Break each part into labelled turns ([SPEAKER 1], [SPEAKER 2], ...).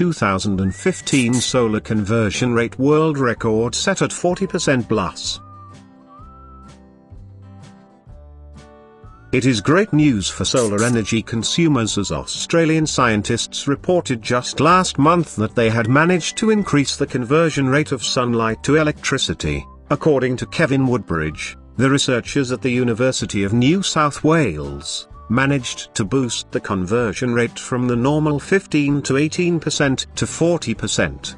[SPEAKER 1] 2015 solar conversion rate world record set at 40% plus. It is great news for solar energy consumers, as Australian scientists reported just last month that they had managed to increase the conversion rate of sunlight to electricity. According to Kevin Woodbridge, the researchers at the University of New South Wales managed to boost the conversion rate from the normal 15 to 18% to 40%.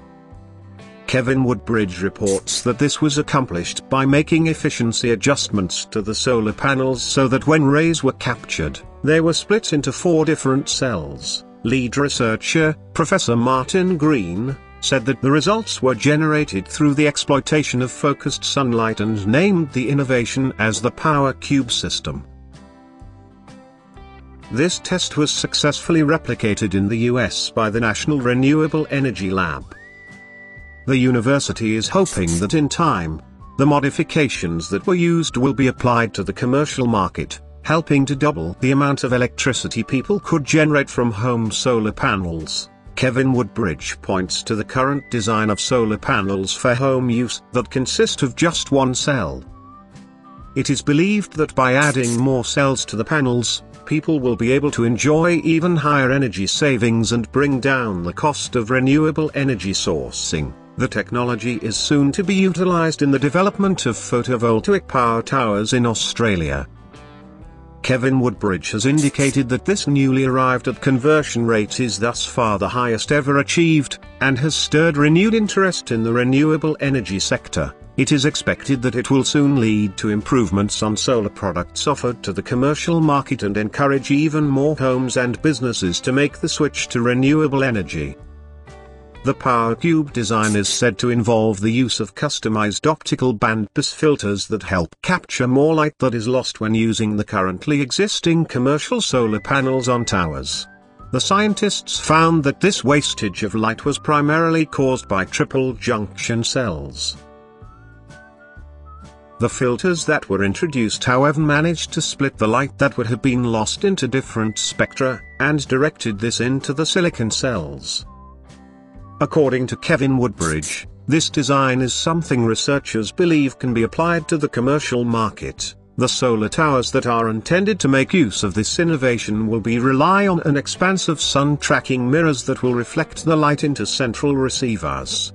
[SPEAKER 1] Kevin Woodbridge reports that this was accomplished by making efficiency adjustments to the solar panels so that when rays were captured, they were split into 4 different cells. Lead researcher, Professor Martin Green, said that the results were generated through the exploitation of focused sunlight and named the innovation as the Power Cube system. This test was successfully replicated in the US by the National Renewable Energy Lab. The university is hoping that in time, the modifications that were used will be applied to the commercial market, helping to double the amount of electricity people could generate from home solar panels. Kevin Woodbridge points to the current design of solar panels for home use that consist of just one cell. It is believed that by adding more cells to the panels, people will be able to enjoy even higher energy savings and bring down the cost of renewable energy sourcing. The technology is soon to be utilized in the development of photovoltaic power towers in Australia. Kevin Woodbridge has indicated that this newly arrived at conversion rate is thus far the highest ever achieved, and has stirred renewed interest in the renewable energy sector. It is expected that it will soon lead to improvements on solar products offered to the commercial market and encourage even more homes and businesses to make the switch to renewable energy. The Power Cube design is said to involve the use of customized optical bandpass filters that help capture more light that is lost when using the currently existing commercial solar panels on towers. The scientists found that this wastage of light was primarily caused by triple junction cells. The filters that were introduced, however, managed to split the light that would have been lost into different spectra, and directed this into the silicon cells. According to Kevin Woodbridge, this design is something researchers believe can be applied to the commercial market. The solar towers that are intended to make use of this innovation will rely on an expansive sun tracking mirrors that will reflect the light into central receivers.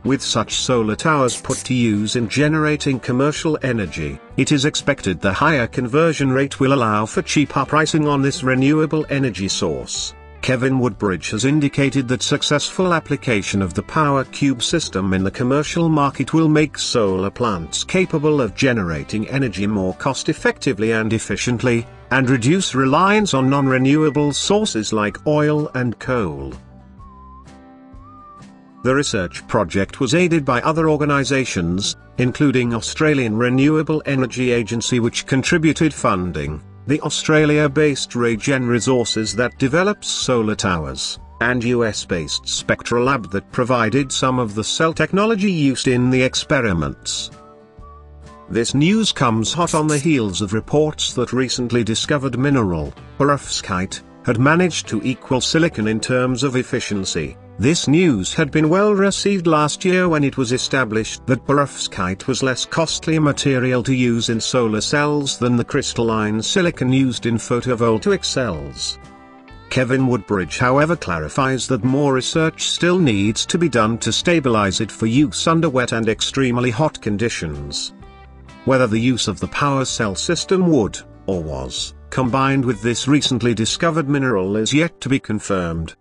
[SPEAKER 1] With such solar towers put to use in generating commercial energy, it is expected the higher conversion rate will allow for cheaper pricing on this renewable energy source. Kevin Woodbridge has indicated that successful application of the Power Cube system in the commercial market will make solar plants capable of generating energy more cost-effectively and efficiently, and reduce reliance on non-renewable sources like oil and coal. The research project was aided by other organisations, including Australian Renewable Energy Agency, which contributed funding, the Australia-based Regen Resources that develops solar towers, and US-based Spectra Lab that provided some of the cell technology used in the experiments. This news comes hot on the heels of reports that recently discovered mineral, perovskite, had managed to equal silicon in terms of efficiency. This news had been well received last year when it was established that perovskite was less costly a material to use in solar cells than the crystalline silicon used in photovoltaic cells. Kevin Woodbridge, however, clarifies that more research still needs to be done to stabilize it for use under wet and extremely hot conditions. Whether the use of the power cell system would, or was, combined with this recently discovered mineral is yet to be confirmed.